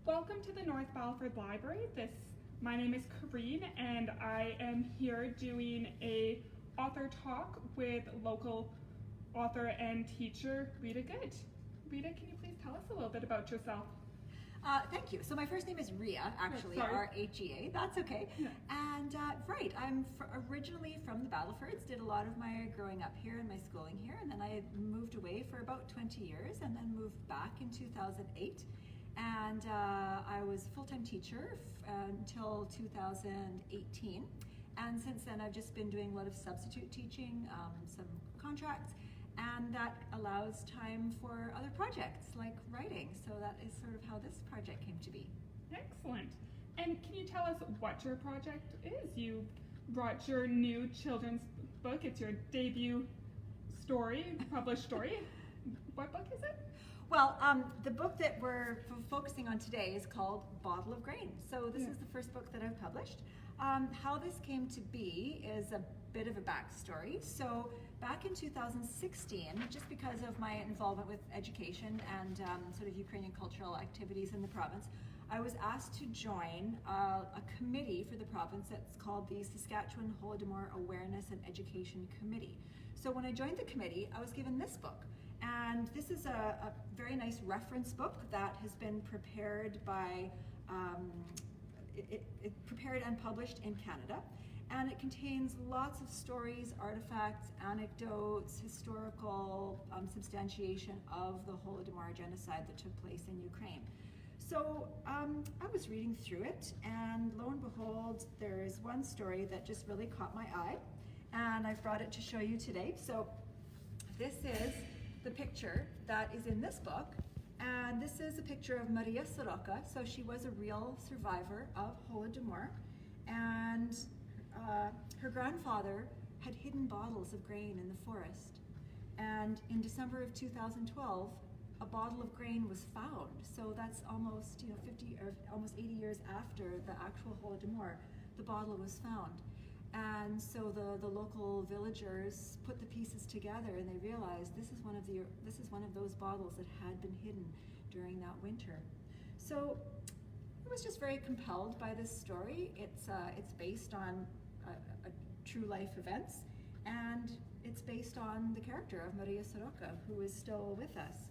Welcome to the North Battleford Library. My name is Kareen, and I am here doing a author talk with local author and teacher Rhea Good. Rhea, can you please tell us a little bit about yourself? Thank you. So my first name is Rhea, actually, R-H-E-A. That's okay. Yeah. And I'm originally from the Battlefords, did a lot of my growing up here and my schooling here, and then I moved away for about 20 years and then moved back in 2008. And I was a full-time teacher until 2018. And since then I've just been doing a lot of substitute teaching, some contracts, and that allows time for other projects like writing. So that is sort of how this project came to be. Excellent. And can you tell us what your project is? You brought your new children's book. It's your debut published story. What book is it? Well, the book that we're focusing on today is called Bottle of Grain. So this is the first book that I've published. How this came to be is a bit of a backstory. So back in 2016, just because of my involvement with education and sort of Ukrainian cultural activities in the province, I was asked to join a committee for the province that's called the Saskatchewan Holodomor Awareness and Education Committee. So when I joined the committee, I was given this book. And this is a very nice reference book that has been prepared by, prepared and published in Canada. And it contains lots of stories, artifacts, anecdotes, historical substantiation of the Holodomor genocide that took place in Ukraine. So I was reading through it, and lo and behold, there is one story that just really caught my eye, and I've brought it to show you today. So this is the picture that is in this book, and this is a picture of Rhea Soroka. So she was a real survivor of Holodomor, and her grandfather had hidden bottles of grain in the forest, and in December of 2012 a bottle of grain was found. So that's almost 50 or almost 80 years after the actual Holodomor, the bottle was found. And so the local villagers put the pieces together, and they realized this is one of those bottles that had been hidden during that winter. So I was just very compelled by this story. It's based on a true life events, and it's based on the character of Rhea Soroka, who is still with us.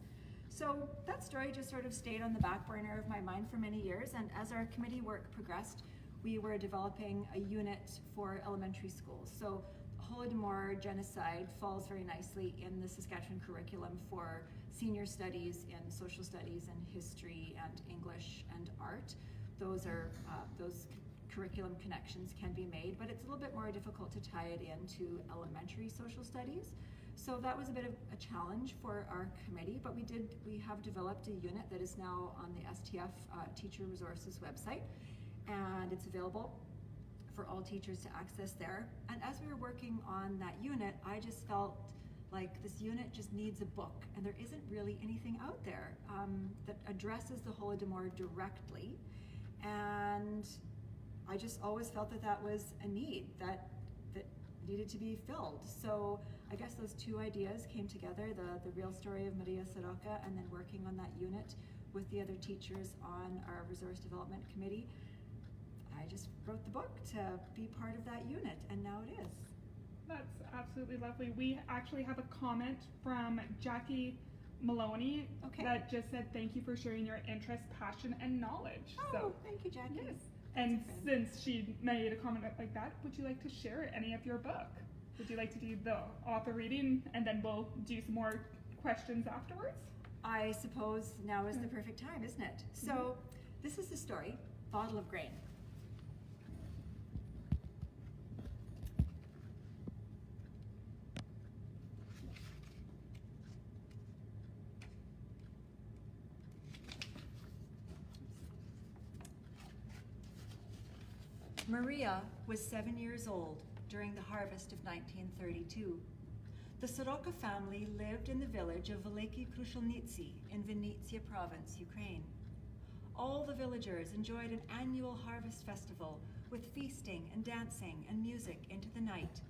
So that story just sort of stayed on the back burner of my mind for many years, and as our committee work progressed, we were developing a unit for elementary schools. So Holodomor genocide falls very nicely in the Saskatchewan curriculum for senior studies in social studies and history and English and art. Those curriculum connections can be made, but it's a little bit more difficult to tie it into elementary social studies. So that was a bit of a challenge for our committee, but we have developed a unit that is now on the STF Teacher Resources website, and it's available for all teachers to access there. And as we were working on that unit, I just felt like this unit just needs a book, and there isn't really anything out there that addresses the Holodomor directly. And I just always felt that was a need that needed to be filled. So I guess those two ideas came together, the real story of Rhea Soroka, and then working on that unit with the other teachers on our resource development committee. I just wrote the book to be part of that unit, and now it is. That's absolutely lovely. We actually have a comment from Jackie Maloney that just said, "Thank you for sharing your interest, passion, and knowledge." Oh, so, thank you, Jackie. Yes. And since she made a comment like that, would you like to share any of your book? Would you like to do the author reading, and then we'll do some more questions afterwards? I suppose now is the perfect time, isn't it? So this is the story, Bottle of Grain. Rhea was 7 years old during the harvest of 1932. The Soroka family lived in the village of Veliki Krushelnitsi in Vinnytsia province, Ukraine. All the villagers enjoyed an annual harvest festival with feasting and dancing and music into the night.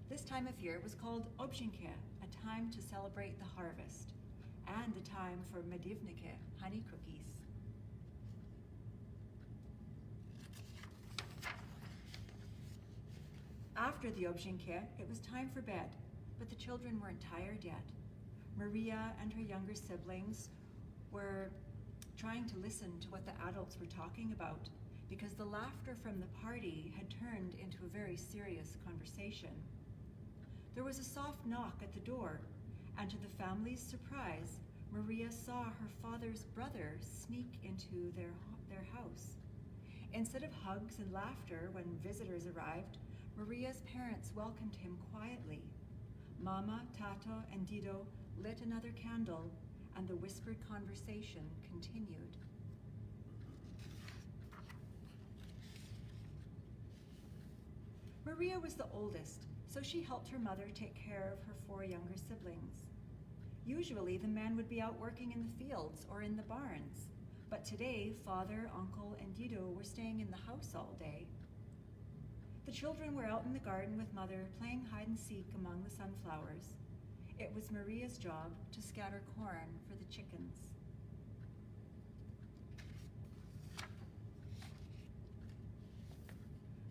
This time of year was called Obshinke, a time to celebrate the harvest, and a time for medivnike, honey cookies. After the objinkje, it was time for bed, but the children weren't tired yet. Maria and her younger siblings were trying to listen to what the adults were talking about, because the laughter from the party had turned into a very serious conversation. There was a soft knock at the door, and to the family's surprise, Maria saw her father's brother sneak into their house. Instead of hugs and laughter when visitors arrived, Maria's parents welcomed him quietly. Mama, Tato, and Dido lit another candle, and the whispered conversation continued. Maria was the oldest, so she helped her mother take care of her 4 younger siblings. Usually, the men would be out working in the fields or in the barns, but today, father, uncle, and Dido were staying in the house all day. The children were out in the garden with mother, playing hide and seek among the sunflowers. It was Maria's job to scatter corn for the chickens.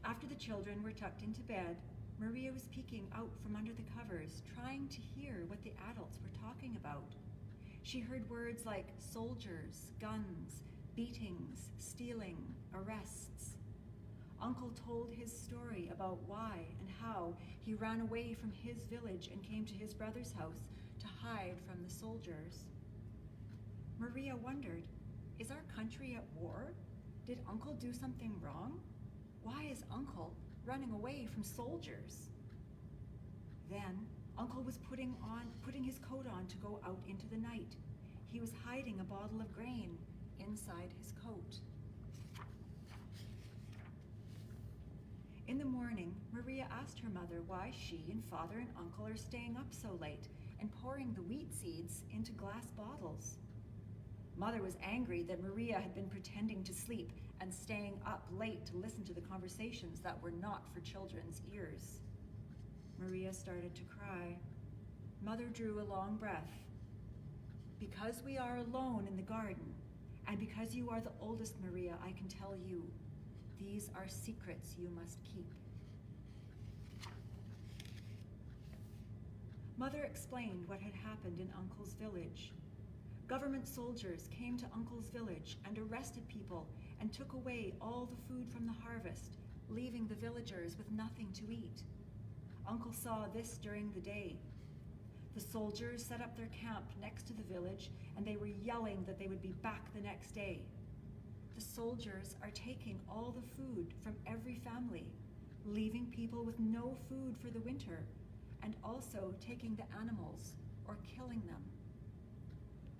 After the children were tucked into bed, Maria was peeking out from under the covers, trying to hear what the adults were talking about. She heard words like soldiers, guns, beatings, stealing, arrests. Uncle told his story about why and how he ran away from his village and came to his brother's house to hide from the soldiers. Maria wondered, is our country at war? Did Uncle do something wrong? Why is Uncle running away from soldiers? Then Uncle was putting his coat on to go out into the night. He was hiding a bottle of grain inside his coat. In the morning, Maria asked her mother why she and father and uncle are staying up so late and pouring the wheat seeds into glass bottles. Mother was angry that Maria had been pretending to sleep and staying up late to listen to the conversations that were not for children's ears. Maria started to cry. Mother drew a long breath. Because we are alone in the garden, and because you are the oldest, Maria, I can tell you, these are secrets you must keep. Mother explained what had happened in Uncle's village. Government soldiers came to Uncle's village and arrested people and took away all the food from the harvest, leaving the villagers with nothing to eat. Uncle saw this during the day. The soldiers set up their camp next to the village, and they were yelling that they would be back the next day. The soldiers are taking all the food from every family, leaving people with no food for the winter, and also taking the animals or killing them.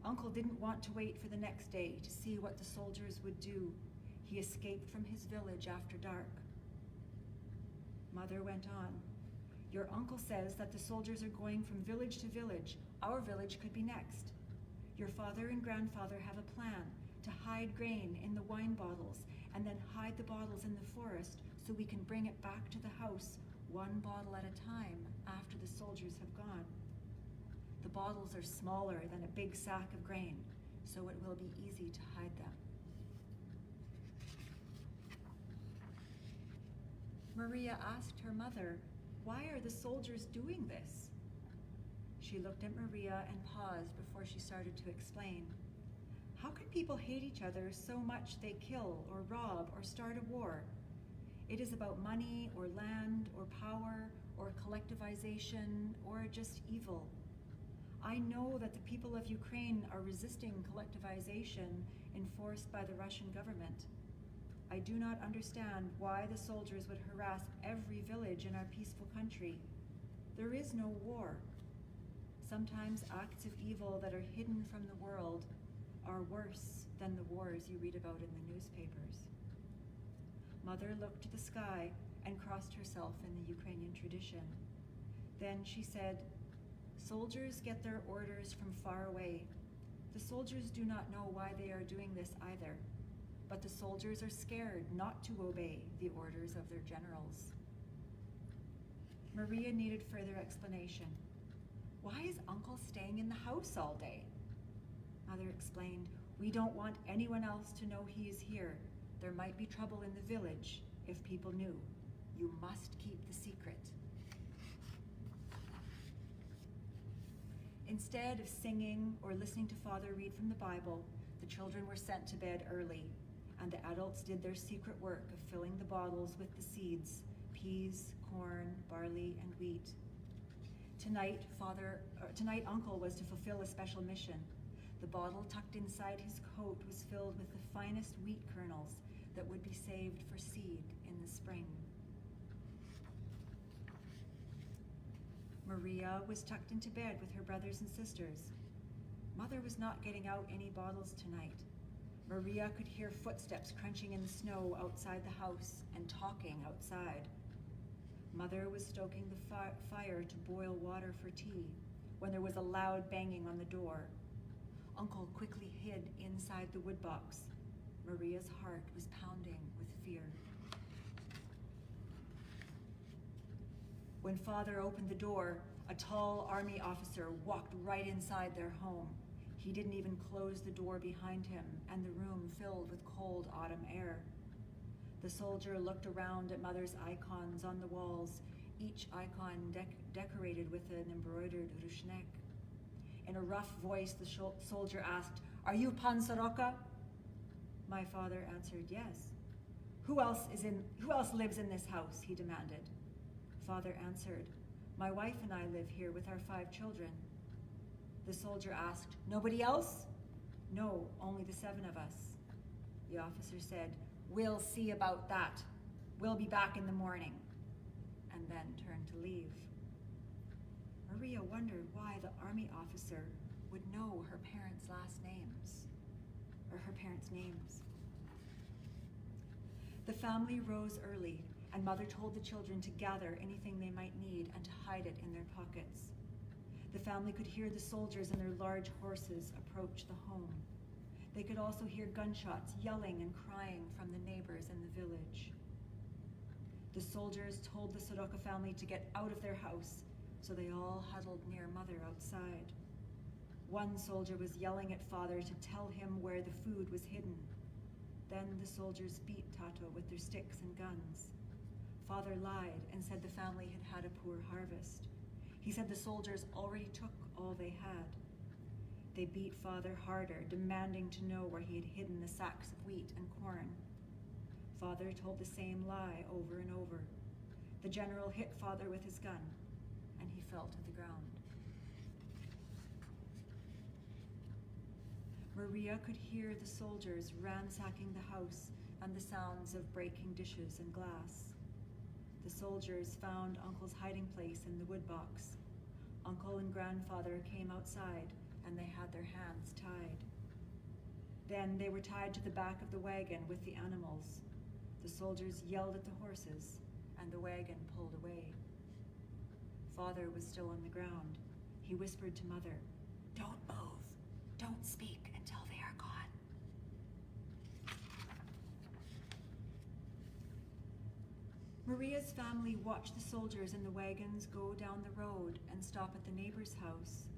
Uncle didn't want to wait for the next day to see what the soldiers would do. He escaped from his village after dark. Mother went on. Your uncle says that the soldiers are going from village to village. Our village could be next. Your father and grandfather have a plan to hide grain in the wine bottles and then hide the bottles in the forest so we can bring it back to the house, one bottle at a time after the soldiers have gone. The bottles are smaller than a big sack of grain, so it will be easy to hide them. Maria asked her mother, why are the soldiers doing this? She looked at Maria and paused before she started to explain. How can people hate each other so much they kill or rob or start a war? It is about money or land or power or collectivization or just evil. I know that the people of Ukraine are resisting collectivization enforced by the Russian government. I do not understand why the soldiers would harass every village in our peaceful country. There is no war. Sometimes acts of evil that are hidden from the world are worse than the wars you read about in the newspapers. Mother looked to the sky and crossed herself in the Ukrainian tradition. Then she said, soldiers get their orders from far away. The soldiers do not know why they are doing this either, but the soldiers are scared not to obey the orders of their generals. Maria needed further explanation. Why is Uncle staying in the house all day? Mother explained, we don't want anyone else to know he is here. There might be trouble in the village if people knew. You must keep the secret. Instead of singing or listening to Father read from the Bible, the children were sent to bed early, and the adults did their secret work of filling the bottles with the seeds, peas, corn, barley, and wheat. Tonight, Uncle was to fulfill a special mission. The bottle tucked inside his coat was filled with the finest wheat kernels that would be saved for seed in the spring. Maria was tucked into bed with her brothers and sisters. Mother was not getting out any bottles tonight. Maria could hear footsteps crunching in the snow outside the house and talking outside. Mother was stoking the fire to boil water for tea when there was a loud banging on the door. Uncle quickly hid inside the wood box. Maria's heart was pounding with fear. When Father opened the door, a tall army officer walked right inside their home. He didn't even close the door behind him, and the room filled with cold autumn air. The soldier looked around at Mother's icons on the walls, each icon decorated with an embroidered rushnek. In a rough voice, the soldier asked, "Are you Pan Soroka?" My father answered, "Yes." Who else lives in this house?" he demanded. Father answered, "My wife and I live here with our 5 children." The soldier asked, "Nobody else?" "No, only the 7 of us." The officer said, "We'll see about that. We'll be back in the morning," and then turned to leave. Maria wondered why the army officer would know her parents' names. The family rose early, and Mother told the children to gather anything they might need and to hide it in their pockets. The family could hear the soldiers and their large horses approach the home. They could also hear gunshots, yelling and crying from the neighbors in the village. The soldiers told the Soroka family to get out of their house, so they all huddled near Mother outside. One soldier was yelling at Father to tell him where the food was hidden. Then the soldiers beat Tato with their sticks and guns. Father lied and said the family had had a poor harvest. He said the soldiers already took all they had. They beat Father harder, demanding to know where he had hidden the sacks of wheat and corn. Father told the same lie over and over. The general hit Father with his gun, and he fell to the ground. Maria could hear the soldiers ransacking the house and the sounds of breaking dishes and glass. The soldiers found Uncle's hiding place in the wood box. Uncle and Grandfather came outside, and they had their hands tied. Then they were tied to the back of the wagon with the animals. The soldiers yelled at the horses, and the wagon pulled away. Father was still on the ground. He whispered to Mother, "Don't move. Don't speak until they are gone." Maria's family watched the soldiers in the wagons go down the road and stop at the neighbor's house.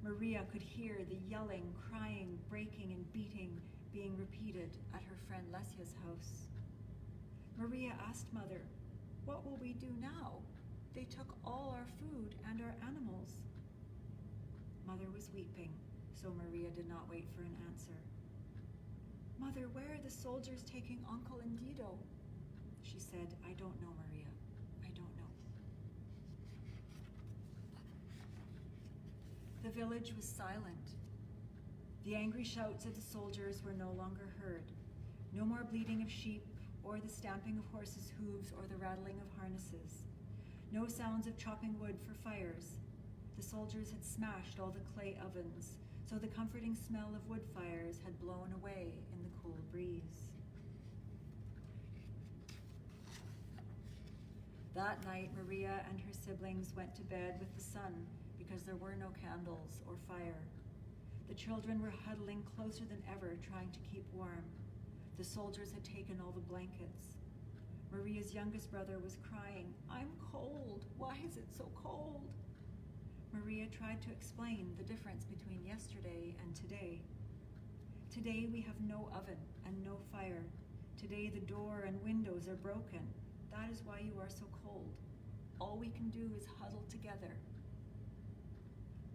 Maria could hear the yelling, crying, breaking, and beating being repeated at her friend Lesia's house. Maria asked Mother, "What will we do now? They took all our food and our animals." Mother was weeping, so Maria did not wait for an answer. "Mother, where are the soldiers taking Uncle and Dido?" She said, "I don't know, Maria. I don't know." The village was silent. The angry shouts of the soldiers were no longer heard. No more bleating of sheep, or the stamping of horses' hooves, or the rattling of harnesses. No sounds of chopping wood for fires. The soldiers had smashed all the clay ovens, so the comforting smell of wood fires had blown away in the cool breeze. That night, Maria and her siblings went to bed with the sun because there were no candles or fire. The children were huddling closer than ever, trying to keep warm. The soldiers had taken all the blankets. Maria's youngest brother was crying, "I'm cold. Why is it so cold?" Maria tried to explain the difference between yesterday and today. Today we have no oven and no fire. Today the door and windows are broken. That is why you are so cold. All we can do is huddle together.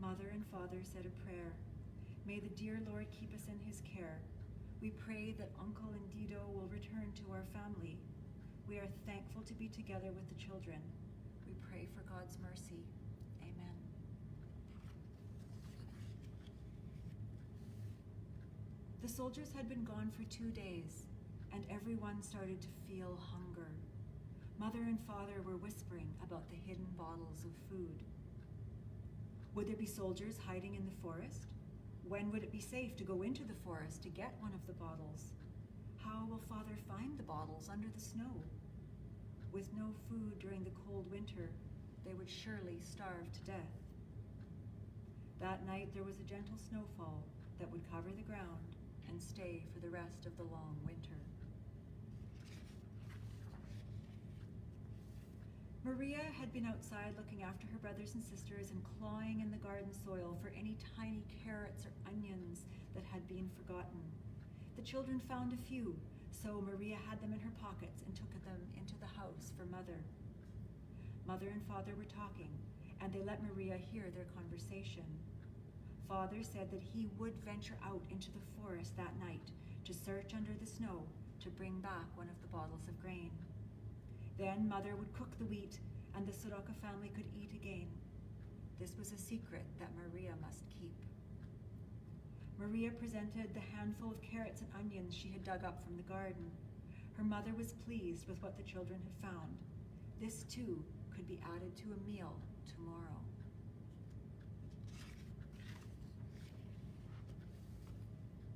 Mother and father said a prayer. May the dear Lord keep us in his care. We pray that Uncle and Dido will return to our family. We are thankful to be together with the children. We pray for God's mercy. Amen. The soldiers had been gone for 2 days, and everyone started to feel hunger. Mother and father were whispering about the hidden bottles of food. Would there be soldiers hiding in the forest? When would it be safe to go into the forest to get one of the bottles? How will father find the bottles under the snow? With no food during the cold winter, they would surely starve to death. That night there was a gentle snowfall that would cover the ground and stay for the rest of the long winter. Maria had been outside looking after her brothers and sisters and clawing in the garden soil for any tiny carrots or onions that had been forgotten. The children found a few, so Maria had them in her pockets and took them into the house for Mother. Mother and father were talking, and they let Maria hear their conversation. Father said that he would venture out into the forest that night to search under the snow to bring back one of the bottles of grain. Then Mother would cook the wheat, and the Soroka family could eat again. This was a secret that Maria must keep. Maria presented the handful of carrots and onions she had dug up from the garden. Her mother was pleased with what the children had found. This too could be added to a meal tomorrow.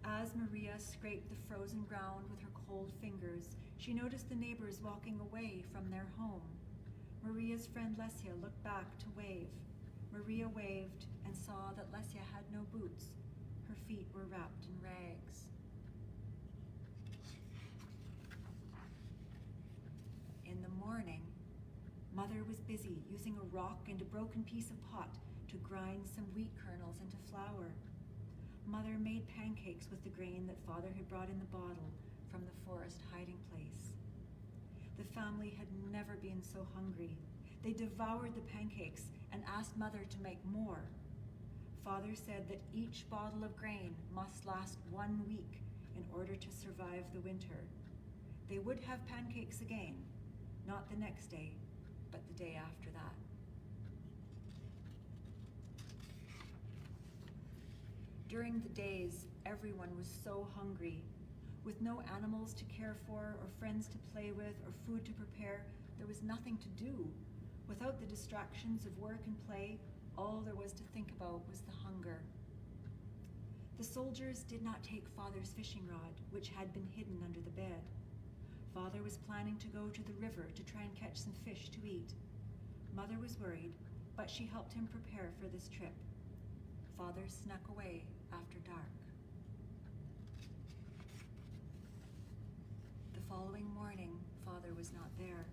As Maria scraped the frozen ground with her cold fingers, she noticed the neighbors walking away from their home. Maria's friend Lesia looked back to wave. Maria waved and saw that Lesia had no boots. Her feet were wrapped in rags. In the morning, Mother was busy using a rock and a broken piece of pot to grind some wheat kernels into flour. Mother made pancakes with the grain that Father had brought in the bottle from the forest hiding place. The family had never been so hungry. They devoured the pancakes and asked Mother to make more. Father said that each bottle of grain must last 1 week in order to survive the winter. They would have pancakes again, not the next day, but the day after that. During the days, everyone was so hungry. With no animals to care for, or friends to play with, or food to prepare, there was nothing to do. Without the distractions of work and play, all there was to think about was the hunger. The soldiers did not take Father's fishing rod, which had been hidden under the bed. Father was planning to go to the river to try and catch some fish to eat. Mother was worried, but she helped him prepare for this trip. Father snuck away after dark. The following morning, Father was not there.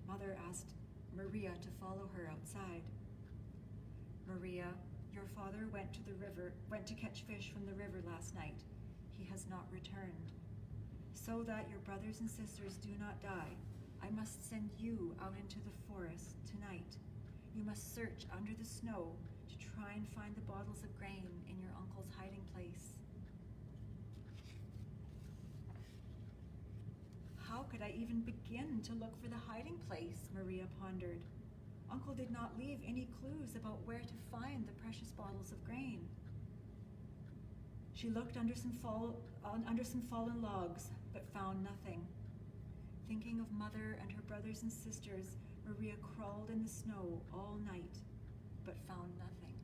Mother asked Maria to follow her outside. Maria, your father went to catch fish from the river last night. He has not returned. So that your brothers and sisters do not die, I must send you out into the forest tonight. You must search under the snow to try and find the bottles of grain in your uncle's hiding place. How could I even begin to look for the hiding place? Maria pondered. Uncle did not leave any clues about where to find the precious bottles of grain. She looked under some fallen logs, but found nothing. Thinking of Mother and her brothers and sisters, Maria crawled in the snow all night, but found nothing.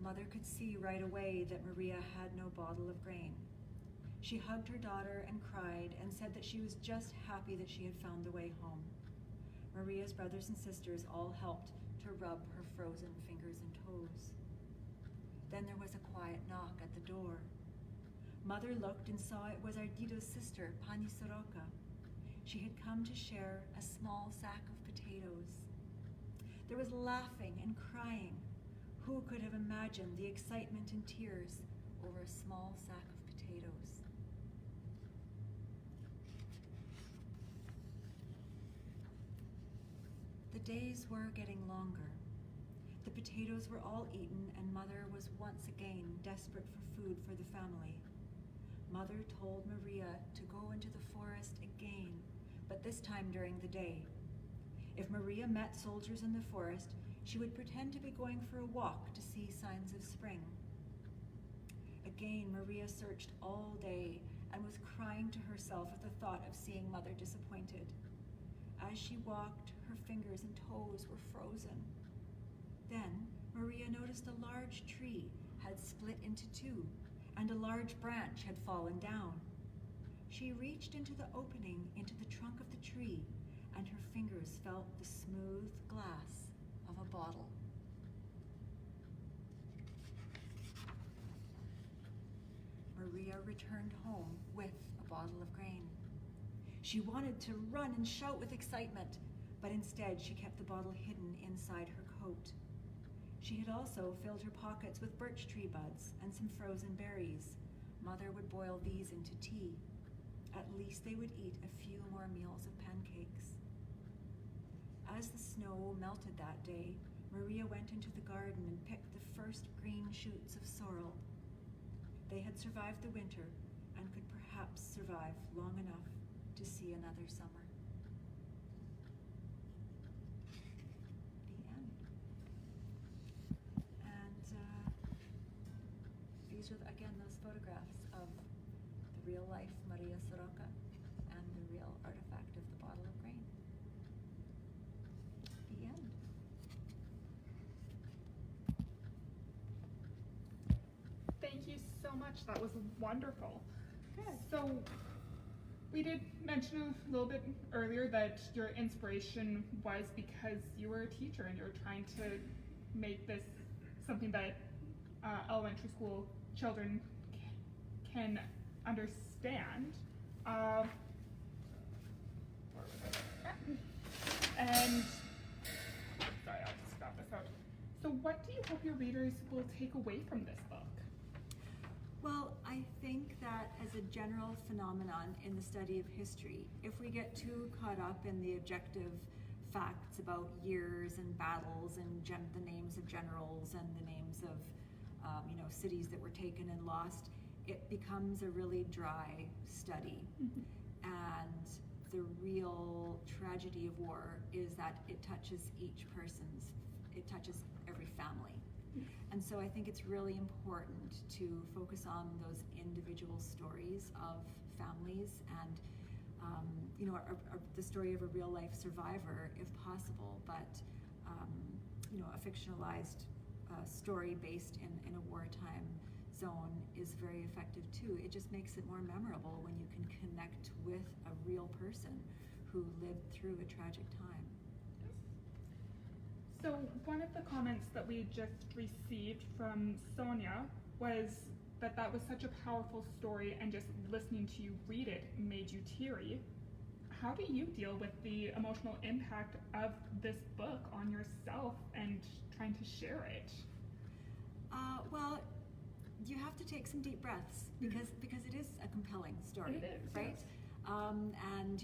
Mother could see right away that Maria had no bottle of grain. She hugged her daughter and cried and said that she was just happy that she had found the way home. Maria's brothers and sisters all helped to rub her frozen fingers and toes. Then there was a quiet knock at the door. Mother looked and saw it was Ardido's sister, Pani Soroka. She had come to share a small sack of potatoes. There was laughing and crying. Who could have imagined the excitement and tears over a small sack of potatoes? days were getting longer. The potatoes were all eaten, and Mother was once again desperate for food for the family. Mother told Maria to go into the forest again, but this time during the day. If Maria met soldiers in the forest, she would pretend to be going for a walk to see signs of spring. Again, Maria searched all day and was crying to herself at the thought of seeing Mother disappointed. As she walked, her fingers and toes were frozen. Then Maria noticed a large tree had split into two, and a large branch had fallen down. She reached into the opening into the trunk of the tree, and her fingers felt the smooth glass of a bottle. Maria returned home with a bottle of grain. She wanted to run and shout with excitement, but instead she kept the bottle hidden inside her coat. She had also filled her pockets with birch tree buds and some frozen berries. Mother would boil these into tea. At least they would eat a few more meals of pancakes. As the snow melted that day, Maria went into the garden and picked the first green shoots of sorrel. They had survived the winter and could perhaps survive long enough to see another summer. The end. And these are, again, those photographs of the real-life Maria Soroka and the real artifact of the bottle of grain. The end. Thank you so much. That was wonderful. Good. So we did mention a little bit earlier that your inspiration was because you were a teacher and you were trying to make this something that elementary school children can understand. And sorry, I'll just grab this out. So what do you hope your readers will take away from this book? Well, I think that as a general phenomenon in the study of history, if we get too caught up in the objective facts about years and battles and the names of generals and the names of cities that were taken and lost, it becomes a really dry study. Mm-hmm. And the real tragedy of war is that it touches it touches every family. And so I think it's really important to focus on those individual stories of families and, the story of a real life survivor if possible, but, a fictionalized story based in a wartime zone is very effective too. It just makes it more memorable when you can connect with a real person who lived through a tragic time. So one of the comments that we just received from Sonia was that was such a powerful story and just listening to you read it made you teary. How do you deal with the emotional impact of this book on yourself and trying to share it? Well, you have to take some deep breaths because it is a compelling story, It is, right? yes. And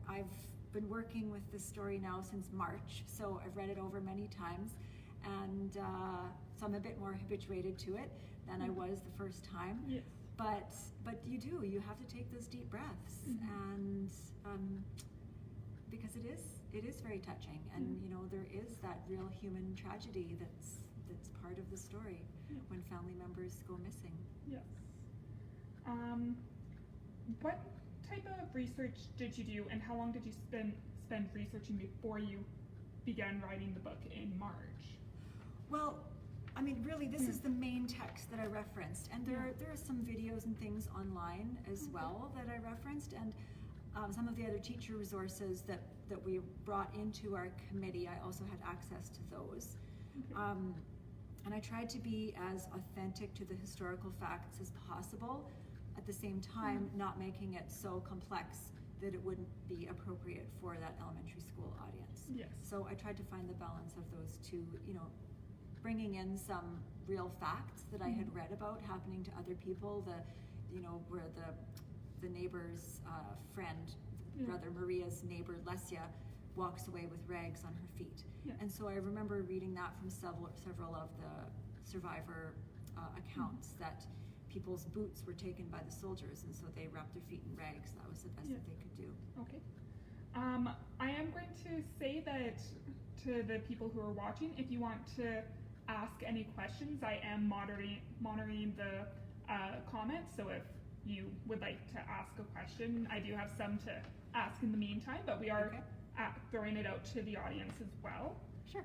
I've been working with this story now since March, so I've read it over many times, and so I'm a bit more habituated to it than I was the first time. Yes. But you have to take those deep breaths, and because it is very touching, and there is that real human tragedy that's part of the story when family members go missing. Yes. What type of research did you do, and how long did you spend researching before you began writing the book in March? Well, I mean, really, this is the main text that I referenced, and there are some videos and things online as well that I referenced, and some of the other teacher resources that we brought into our committee, I also had access to those. Okay. And I tried to be as authentic to the historical facts as possible, at the same time not making it so complex that it wouldn't be appropriate for that elementary school audience. Yes. So I tried to find the balance of those two, bringing in some real facts that I had read about happening to other people, where the neighbor's friend, brother Maria's neighbor Lesia, walks away with rags on her feet. Yeah. And so I remember reading that from several of the survivor accounts, that people's boots were taken by the soldiers, and so they wrapped their feet in rags. That was the best that they could do. Okay. I am going to say that to the people who are watching, if you want to ask any questions, I am monitoring the comments, so if you would like to ask a question, I do have some to ask in the meantime, but we are throwing it out to the audience as well. Sure.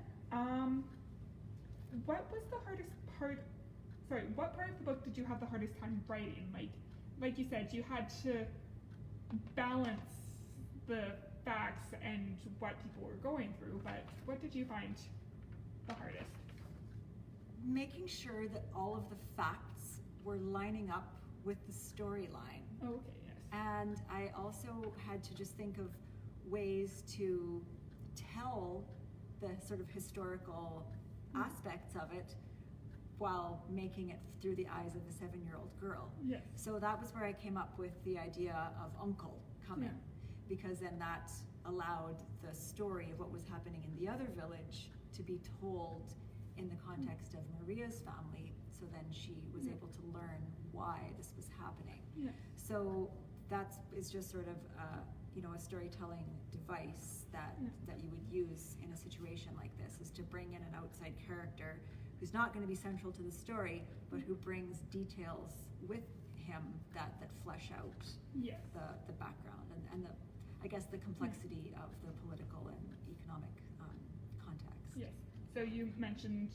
What was the hardest part? Sorry, what part of the book did you have the hardest time writing? Like you said, you had to balance the facts and what people were going through, but what did you find the hardest? Making sure that all of the facts were lining up with the storyline. Okay, yes. And I also had to just think of ways to tell the sort of historical aspects of it while making it through the eyes of a 7-year-old girl. Yes. So that was where I came up with the idea of Uncle coming, because then that allowed the story of what was happening in the other village to be told in the context of Maria's family, so then she was able to learn why this was happening. Yeah. So that is just sort of a storytelling device that you would use in a situation like this, is to bring in an outside character who's not going to be central to the story, but who brings details with him that flesh out the background and I guess the complexity of the political and economic context. Yes. So you mentioned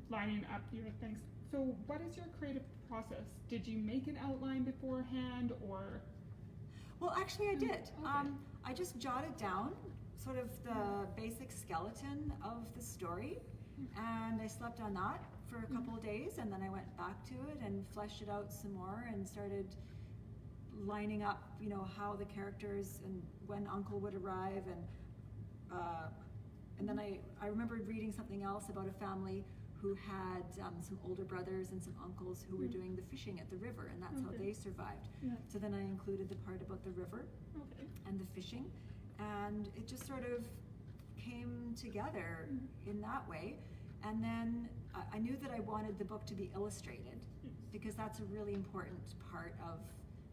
lining up your things. So what is your creative process? Did you make an outline beforehand, or? Well, actually I did. Okay. I just jotted down sort of the basic skeleton of the story, and I slept on that for a couple of days, and then I went back to it and fleshed it out some more and started lining up, how the characters and when Uncle would arrive, and then I remembered reading something else about a family who had some older brothers and some uncles who were doing the fishing at the river, and that's how they survived. Yeah. So then I included the part about the river and the fishing, and it just sort of came together in that way. And then I knew that I wanted the book to be illustrated, because that's a really important part of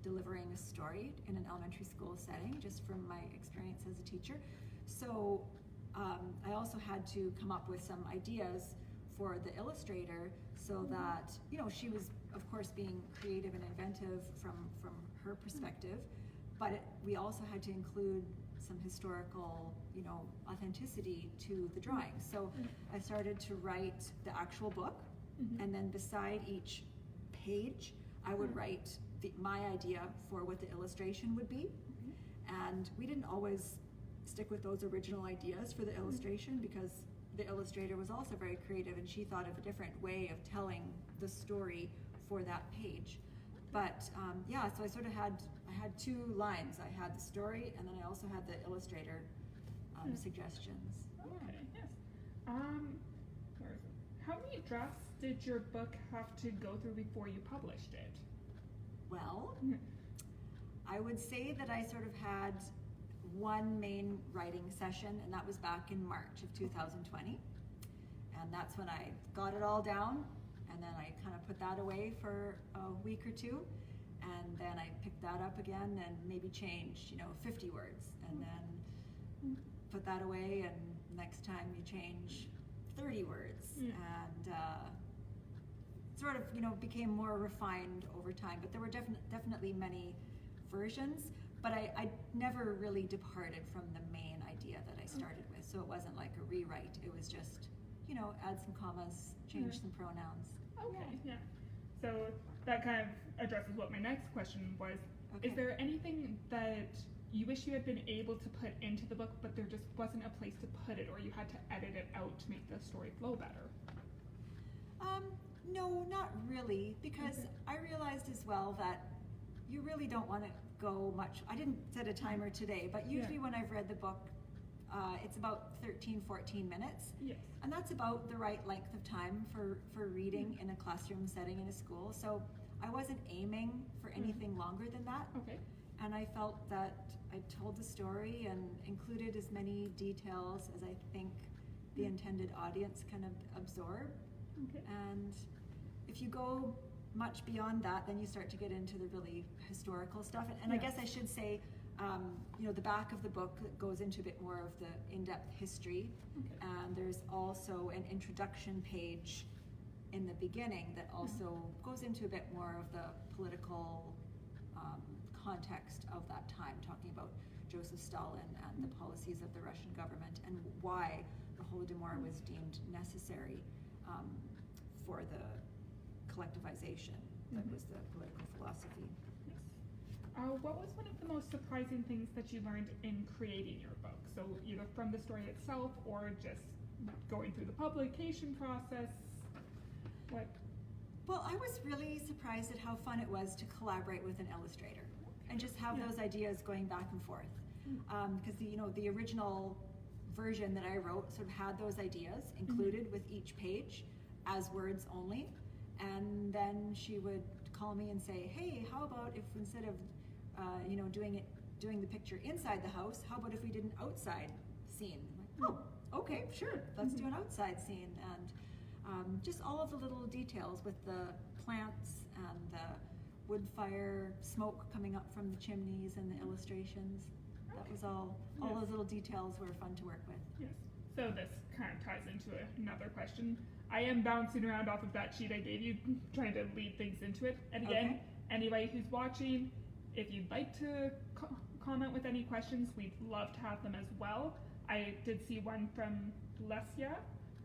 delivering a story in an elementary school setting, just from my experience as a teacher. So I also had to come up with some ideas for the illustrator, so that she was of course being creative and inventive from her perspective, but we also had to include some historical authenticity to the drawing. So I started to write the actual book, and then beside each page I would write my idea for what the illustration would be. And we didn't always stick with those original ideas for the illustration, because the illustrator was also very creative, and she thought of a different way of telling the story for that page. But so I sort of had 2 lines. I had the story, and then I also had the illustrator suggestions. Okay, yes. Where is it? How many drafts did your book have to go through before you published it? Well, I would say that I sort of had one main writing session, and that was back in March of 2020. And that's when I got it all down, and then I kind of put that away for a week or 2, and then I picked that up again and maybe changed, 50 words, and then put that away, and next time you change 30 words, and sort of, became more refined over time. But there were definitely many versions, but I never really departed from the main idea that I started with. So it wasn't like a rewrite. It was just, add some commas, change some pronouns. Okay, yeah. So that kind of addresses what my next question was. Okay. Is there anything that you wish you had been able to put into the book, but there just wasn't a place to put it, or you had to edit it out to make the story flow better? No, not really, because I realized as well that you really don't want to go much. I didn't set a timer today, but usually when I've read the book, it's about 13, 14 minutes. Yes. And that's about the right length of time for reading in a classroom setting in a school. So I wasn't aiming for anything longer than that. Okay. and I felt that I told the story and included as many details as I think the intended audience can absorb. Okay. And if you go much beyond that, then you start to get into the really historical stuff. And I guess I should say, the back of the book goes into a bit more of the in-depth history. Okay. And there's also an introduction page in the beginning that also goes into a bit more of the political context of that time, talking about Joseph Stalin and the policies of the Russian government and why the Holodomor was deemed necessary for the collectivization that was the political philosophy. Yes. What was one of the most surprising things that you learned in creating your book? So either from the story itself or just going through the publication process? What? Well, I was really surprised at how fun it was to collaborate with an illustrator and just have those ideas going back and forth. Because the original version that I wrote sort of had those ideas included with each page as words only, and then she would call me and say, hey, how about if instead of doing the picture inside the house, how about if we did an outside scene? I'm like, oh, okay, sure, let's do an outside scene. And just all of the little details with the plants and the wood fire smoke coming up from the chimneys and the illustrations. That was all those little details were fun to work with. Yes. So this kind of ties into another question. I am bouncing around off of that sheet I gave you, trying to lead things into it. And again, anybody who's watching, if you'd like to comment with any questions, we'd love to have them as well. I did see one from Lesia,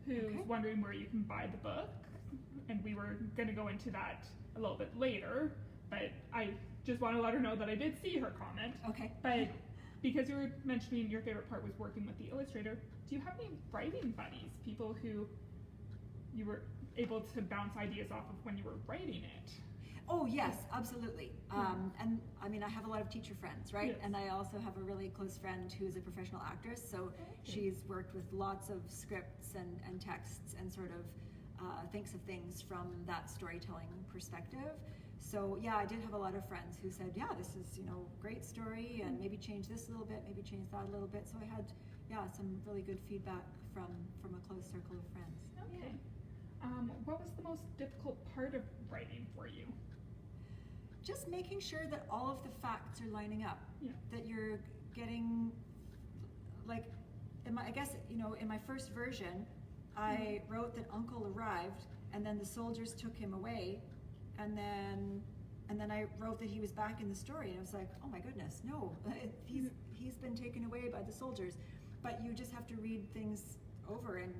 who's wondering where you can buy the book. And we were going to go into that a little bit later, but I just want to let her know that I did see her comment. Okay. But because you were mentioning your favorite part was working with the illustrator, do you have any writing buddies, people who you were able to bounce ideas off of when you were writing it? Oh yes, absolutely. And I mean, I have a lot of teacher friends, right? Yes. And I also have a really close friend who's a professional actress, so she's worked with lots of scripts and texts and sort of thinks of things from that storytelling perspective. So yeah, I did have a lot of friends who said, yeah, this is, great story, and maybe change this a little bit, maybe change that a little bit. So I had, some really good feedback from a close circle of friends. Okay. What was the most difficult part of writing for you? Just making sure that all of the facts are lining up. Yeah. That you're getting, like, in my first version, I wrote that Uncle arrived, and then the soldiers took him away, and then I wrote that he was back in the story, and I was like, oh my goodness, no, he's been taken away by the soldiers. But you just have to read things over and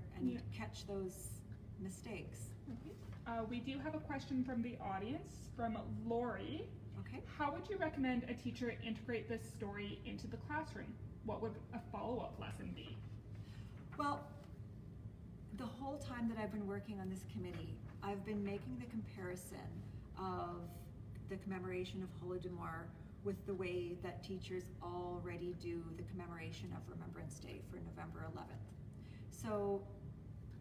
catch those mistakes. Okay. We do have a question from the audience, from Lori. Okay. How would you recommend a teacher integrate this story into the classroom? What would a follow-up lesson be? Well, the whole time that I've been working on this committee, I've been making the comparison of the commemoration of Holodomor with the way that teachers already do the commemoration of Remembrance Day for November 11th. So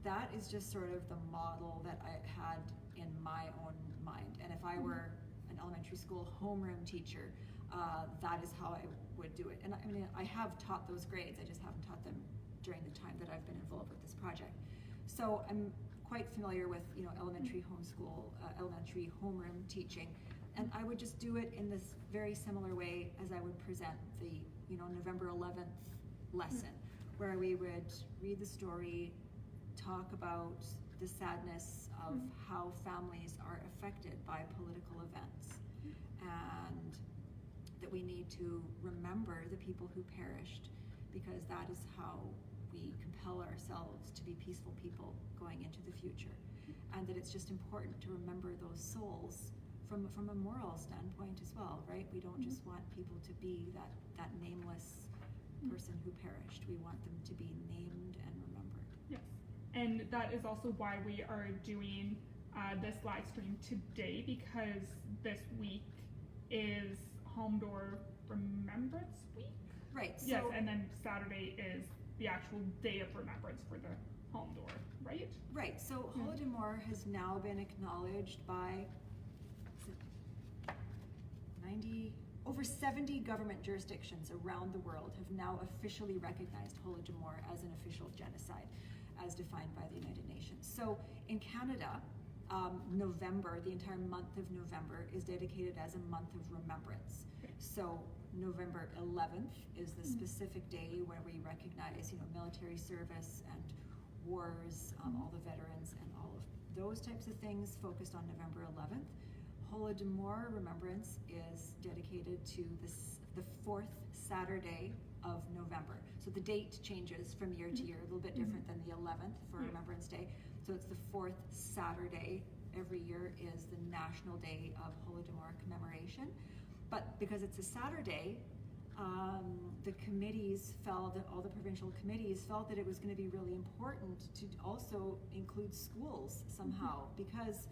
that is just sort of the model that I had in my own mind. And if I were an elementary school homeroom teacher, that is how I would do it. And I mean, I have taught those grades, I just haven't taught them during the time that I've been involved with this project. So I'm quite familiar with elementary homeschool, elementary homeroom teaching, and I would just do it in this very similar way as I would present the November 11th lesson, where we would read the story, talk about the sadness of how families are affected by political events, and that we need to remember the people who perished, because that is how we compel ourselves to be peaceful people going into the future. And that it's just important to remember those souls from a moral standpoint as well, right? We don't just want people to be that nameless person who perished. We want them to be named and remembered. Yes. And that is also why we are doing this live stream today, because this week is Holodomor Remembrance Week. Right. So Yes, and then Saturday is the actual day of remembrance for the Holodomor, right? Right. So Holodomor has now been acknowledged by over over 70 government jurisdictions around the world have now officially recognized Holodomor as an official genocide, as defined by the United Nations. So in Canada, November, the entire month of November, is dedicated as a month of remembrance. So November 11th is the specific day where we recognize, military service and wars, all the veterans and all of those types of things focused on November 11th. Holodomor Remembrance is dedicated to the fourth Saturday of November. So the date changes from year to year, a little bit different than the 11th for Remembrance Day. So it's the fourth Saturday every year is the National Day of Holodomor commemoration. But because it's a Saturday, the committees felt, that all the provincial committees felt that it was going to be really important to also include schools somehow, because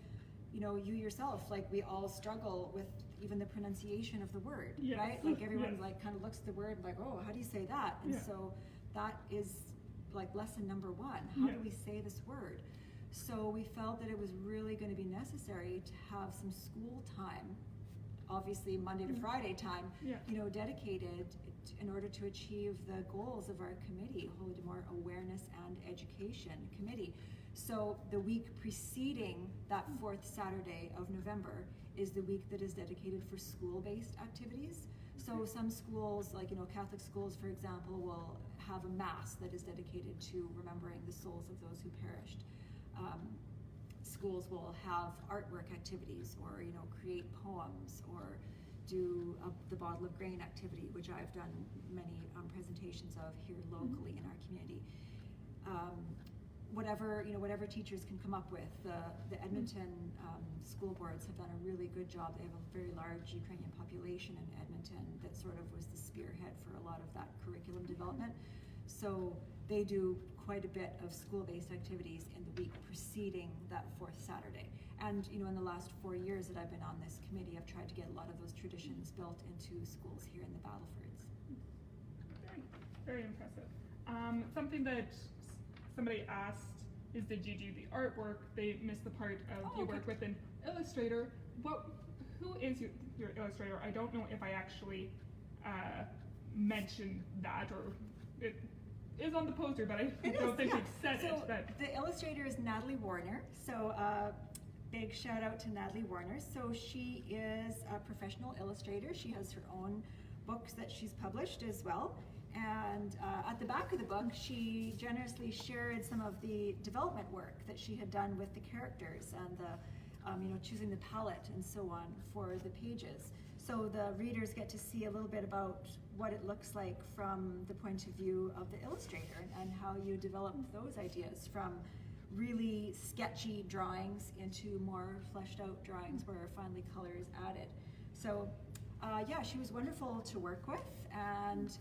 you yourself, like, we all struggle with even the pronunciation of the word, right? Like, everyone like kind of looks at the word like, oh, how do you say that? And so that is like lesson number one. How do we say this word? So we felt that it was really going to be necessary to have some school time, obviously Monday to Friday time, dedicated in order to achieve the goals of our committee, Holodomor Awareness and Education Committee. So the week preceding that fourth Saturday of November is the week that is dedicated for school-based activities. So some schools, like Catholic schools, for example, will have a mass that is dedicated to remembering the souls of those who perished. Schools will have artwork activities, or create poems, or do the bottle of grain activity, which I've done many presentations of here locally in our community. Whatever teachers can come up with. The Edmonton school boards have done a really good job. They have a very large Ukrainian population in Edmonton that sort of was the spearhead for a lot of that curriculum development. So they do quite a bit of school-based activities in the week preceding that fourth Saturday. And in the last 4 years that I've been on this committee, I've tried to get a lot of those traditions built into schools here in the Battlefords. Very, very impressive. Something that somebody asked is, did you do the artwork? They missed the part of you work with an illustrator. Who is your illustrator? I don't know if I actually mentioned that, or it is on the poster, but I don't think we've said it. But the illustrator is Natalie Warner. So big shout out to Natalie Warner. So she is a professional illustrator. She has her own books that she's published as well. And at the back of the book, she generously shared some of the development work that she had done with the characters and the, choosing the palette and so on for the pages. So the readers get to see a little bit about what it looks like from the point of view of the illustrator, and how you develop those ideas from really sketchy drawings into more fleshed out drawings where finally color is added. So she was wonderful to work with, and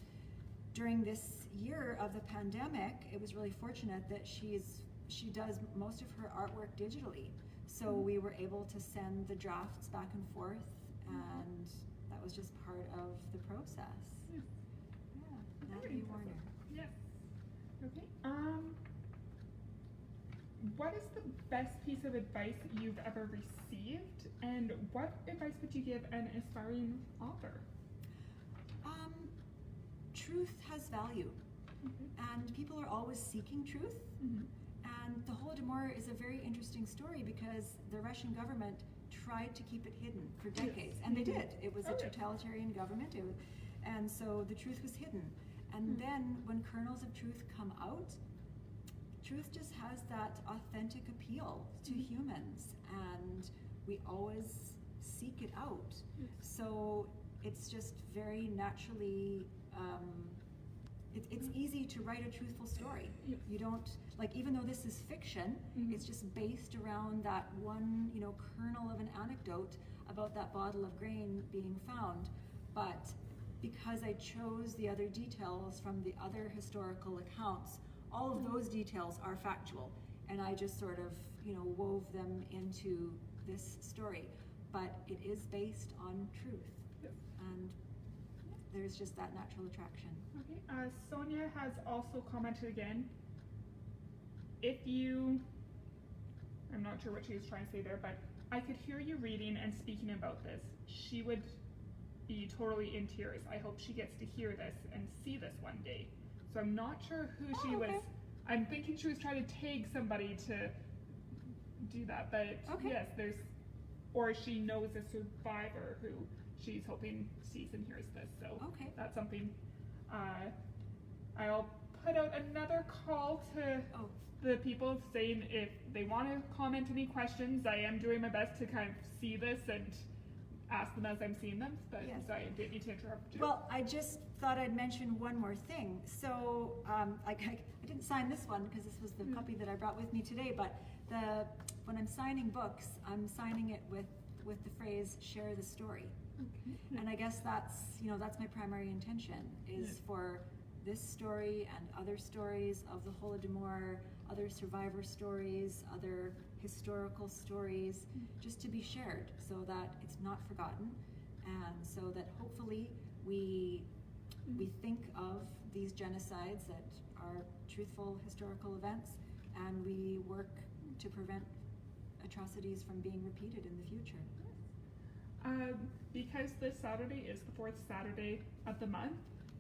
during this year of the pandemic, it was really fortunate that she does most of her artwork digitally. So we were able to send the drafts back and forth, and that was just part of the process. Natalie Warner. Yes. Okay. What is the best piece of advice you've ever received, and what advice would you give an aspiring author? Truth has value, and people are always seeking truth. And the Holodomor is a very interesting story because the Russian government tried to keep it hidden for decades, and they did. It was a totalitarian government, and so the truth was hidden. And then when kernels of truth come out, truth just has that authentic appeal to humans, and we always seek it out. So it's just very naturally, it's easy to write a truthful story. You don't, like, even though this is fiction, it's just based around that one, kernel of an anecdote about that bottle of grain being found. But because I chose the other details from the other historical accounts, all of those details are factual, and I just sort of, wove them into this story. But it is based on truth, and there's just that natural attraction. Okay. Sonia has also commented again. I'm not sure what she was trying to say there, but I could hear you reading and speaking about this. She would be totally in tears. I hope she gets to hear this and see this one day. So I'm not sure who she was. I'm thinking she was trying to tag somebody to do that, but yes, or she knows a survivor who she's hoping sees and hears this. So that's something. I'll put out another call to the people saying if they want to comment any questions. I am doing my best to kind of see this and ask them as I'm seeing them, but sorry, I didn't need to interrupt you. Well, I just thought I'd mention one more thing. So I didn't sign this one because this was the copy that I brought with me today, but when I'm signing books, I'm signing it with the phrase "share the story," and I guess that's my primary intention is for this story and other stories of the Holodomor, other survivor stories, other historical stories, just to be shared so that it's not forgotten, and so that hopefully we think of these genocides that are truthful historical events, and we work to prevent atrocities from being repeated in the future. Because this Saturday is the fourth Saturday of the month,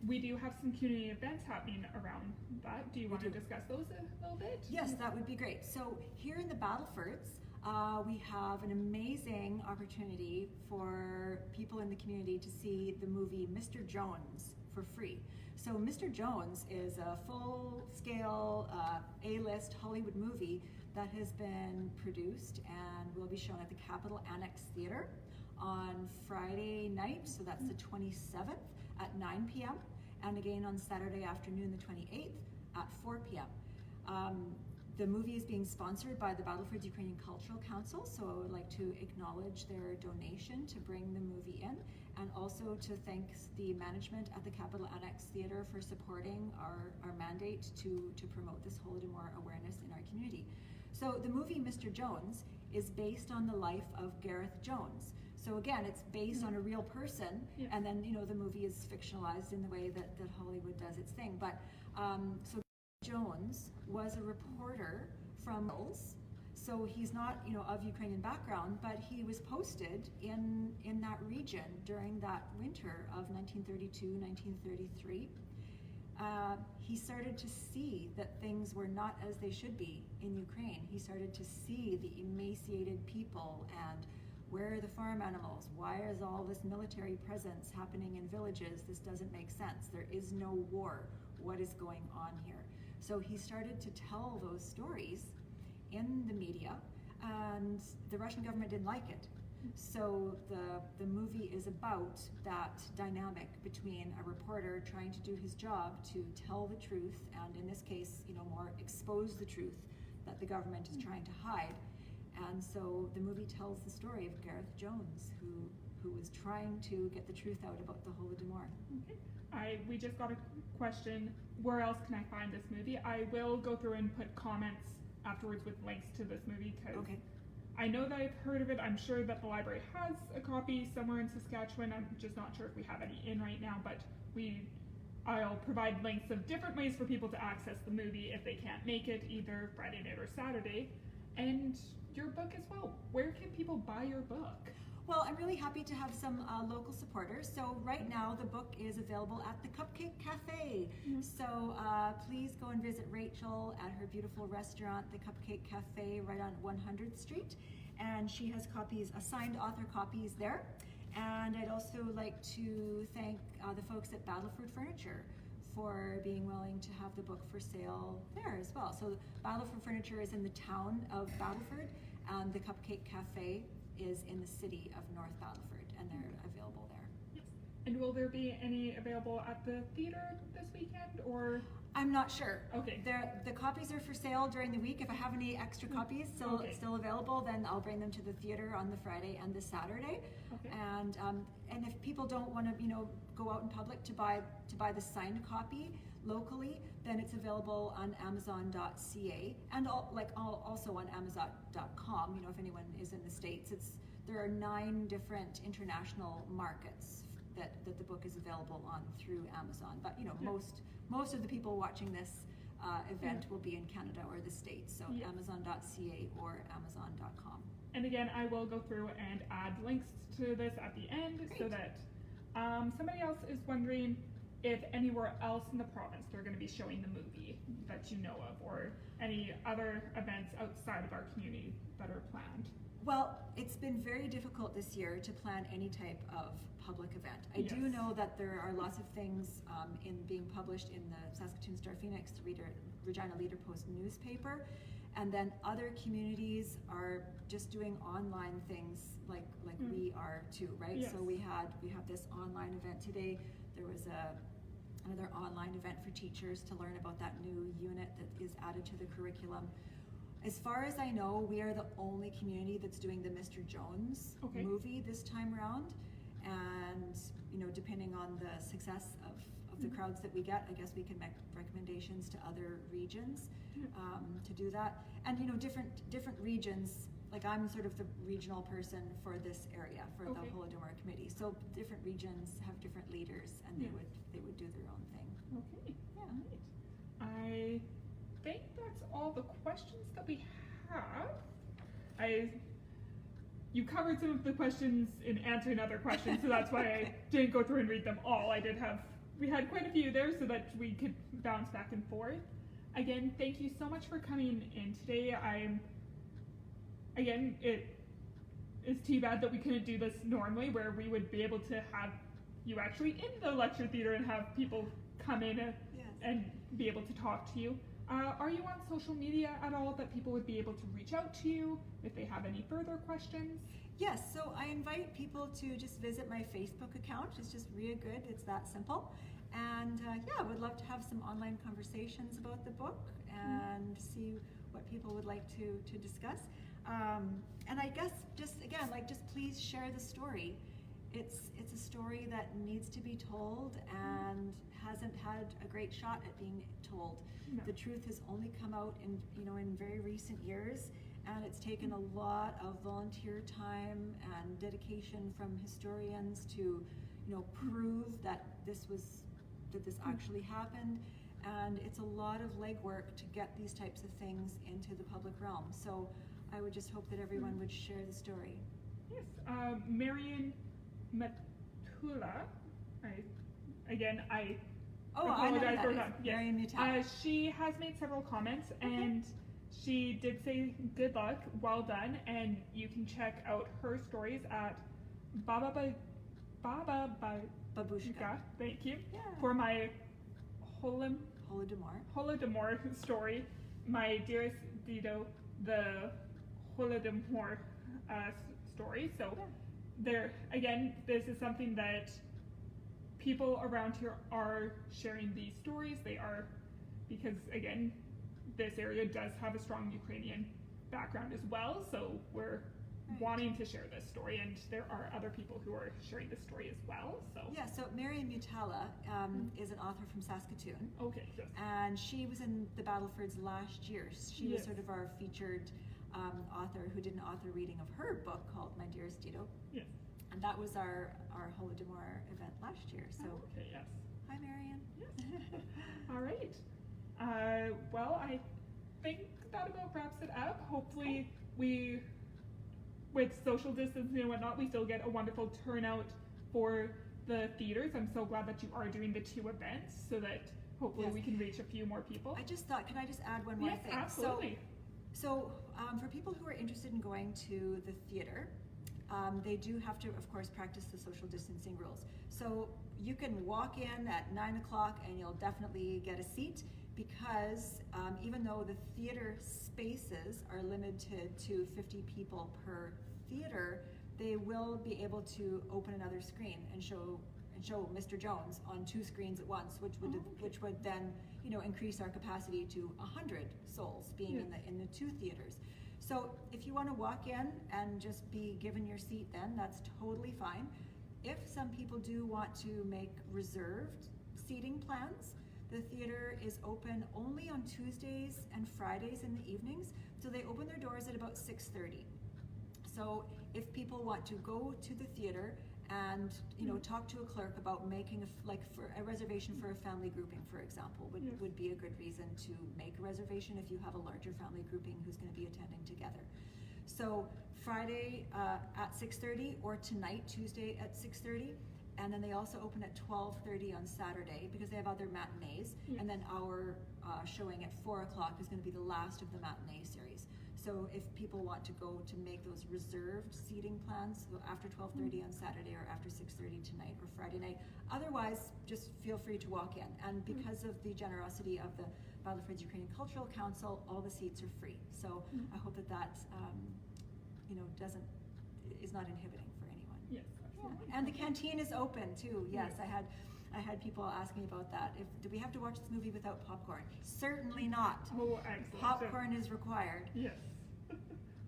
we do have some community events happening around that. Do you want to discuss those a little bit? Yes, that would be great. So here in the Battlefords, we have an amazing opportunity for people in the community to see the movie Mr. Jones for free. So Mr. Jones is a full-scale A-list Hollywood movie that has been produced and will be shown at the Capitol Annex Theater on Friday night, so that's the 27th at 9 p.m. and again on Saturday afternoon, the 28th at 4 p.m. The movie is being sponsored by the Battlefords Ukrainian Cultural Council, so I would like to acknowledge their donation to bring the movie in, and also to thank the management at the Capitol Annex Theater for supporting our mandate to promote this Holodomor awareness in our community. So the movie Mr. Jones is based on the life of Gareth Jones. So again, it's based on a real person, and then the movie is fictionalized in the way that Hollywood does its thing. But so Jones was a reporter from Wales, so he's not of Ukrainian background, but he was posted in that region during that winter of 1932-1933. He started to see that things were not as they should be in Ukraine. He started to see the emaciated people and where are the farm animals? Why is all this military presence happening in villages? This doesn't make sense. There is no war. What is going on here? So he started to tell those stories in the media, and the Russian government didn't like it. So the movie is about that dynamic between a reporter trying to do his job to tell the truth, and in this case, more expose the truth that the government is trying to hide. And so the movie tells the story of Gareth Jones, who was trying to get the truth out about the Holodomor. We just got a question, where else can I find this movie? I will go through and put comments afterwards with links to this movie, because I know that I've heard of it. I'm sure that the library has a copy somewhere in Saskatchewan. I'm just not sure if we have any in right now, but I'll provide links of different ways for people to access the movie if they can't make it either Friday night or Saturday. And your book as well. Where can people buy your book? Well, I'm really happy to have some local supporters. So right now the book is available at the Cupcake Cafe. So please go and visit Rachel at her beautiful restaurant, the Cupcake Cafe, right on 100th Street. And she has copies, assigned author copies there. And I'd also like to thank the folks at Battleford Furniture for being willing to have the book for sale there as well. So Battleford Furniture is in the town of Battleford, and the Cupcake Cafe is in the city of North Battleford, and they're available there. Yes. And will there be any available at the theater this weekend, or? I'm not sure. Okay. The copies are for sale during the week. If I have any extra copies still available, then I'll bring them to the theater on the Friday and the Saturday. Okay. And if people don't want to, go out in public to buy the signed copy locally, then it's available on Amazon.ca and also on Amazon.com. If anyone is in the States, there are 9 different international markets that the book is available on through Amazon. But most of the people watching this event will be in Canada or the States, so Amazon.ca or Amazon.com. And again, I will go through and add links to this at the end. Great. So that Somebody else is wondering if anywhere else in the province they're going to be showing the movie that you know of, or any other events outside of our community that are planned. Well, it's been very difficult this year to plan any type of public event. I do Yes. know that there are lots of things in being published in the Saskatoon Star Phoenix, the Regina Leader Post newspaper, and then other communities are just doing online things like we are too, right? Yes. So we have this online event today. There was another online event for teachers to learn about that new unit that is added to the curriculum. As far as I know, we are the only community that's doing the Mr. Jones movie this time around. And, depending on the success of the crowds that we get, I guess we can make recommendations to other regions to do that. And, different regions, like I'm sort of the regional person for this area, for the Holodomor committee. So different regions have different leaders, and they would do their own thing. Okay. Yeah. Right. I think that's all the questions that we have. You covered some of the questions in answering other questions, so that's why I didn't go through and read them all. We had quite a few there so that we could bounce back and forth. Again, thank you so much for coming in today. It is too bad that we couldn't do this normally, where we would be able to have you actually in the lecture theater and have people come in and be able to talk to you. Are you on social media at all that people would be able to reach out to you if they have any further questions? Yes, so I invite people to just visit my Facebook account. It's just Rhea Good, it's that simple. And I would love to have some online conversations about the book and see what people would like to discuss. And I guess just please share the story. It's a story that needs to be told and hasn't had a great shot at being told. No. The truth has only come out in very recent years, and it's taken a lot of volunteer time and dedication from historians to prove that this actually happened, and it's a lot of legwork to get these types of things into the public realm. So I would just hope that everyone would share the story. Yes, Marion Matula, I apologize for that. Yes. Marion Matula. She has made several comments, and she did say good luck, well done, and you can check out her stories at Babushka. Thank you. Yeah. For my Holodomor story, my dearest Dido, the Holodomor story. So there again, this is something that people around here are sharing these stories. They are, because again, this area does have a strong Ukrainian background as well, so we're wanting to share this story, and there are other people who are sharing this story as well. So Marion Matula is an author from Saskatoon. Okay. Yes. And she was in the Battlefords last year. She was sort of our featured author who did an author reading of her book called My Dearest Dido. Yes. And that was our Holodomor event last year. So yes. Hi, Marion. Yes. All right. Well, I think that about wraps it up. Hopefully with social distancing and whatnot, we still get a wonderful turnout for the theaters. I'm so glad that you are doing the 2 events so that hopefully we can reach a few more people. I just thought, can I just add one more thing? Yes, absolutely. So for people who are interested in going to the theater, they do have to, of course, practice the social distancing rules. So you can walk in at 9 o'clock and you'll definitely get a seat, because even though the theater spaces are limited to 50 people per theater, they will be able to open another screen and show Mr. Jones on 2 screens at once, which would then increase our capacity to 100 souls being in the 2 theaters. So if you want to walk in and just be given your seat, then that's totally fine. If some people do want to make reserved seating plans, the theater is open only on Tuesdays and Fridays in the evenings, so they open their doors at about 6:30. So if people want to go to the theater and talk to a clerk about making for a reservation for a family grouping, for example, would be a good reason to make a reservation if you have a larger family grouping who's going to be attending together. So Friday at 6:30, or tonight, Tuesday at 6:30. And then they also open at 12:30 on Saturday because they have other matinees. Yeah. And then our showing at 4 o'clock is going to be the last of the matinee series. So if people want to go to make those reserved seating plans, so after 12:30 on Saturday or after 6:30 tonight or Friday night, otherwise just feel free to walk in. And because of the generosity of the Battle for Ukrainian Cultural Council, all the seats are free. So I hope that is not inhibiting for anyone. Yes. Yeah. And the canteen is open too. Yes, I had people ask me about that. Do we have to watch this movie without popcorn? Certainly not. Oh, excellent. Popcorn is required. Yes.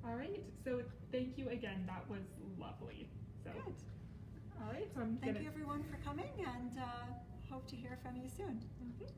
All right. So thank you again. That was lovely. So. Good. All right. So Thank you everyone for coming, and hope to hear from you soon. Okay.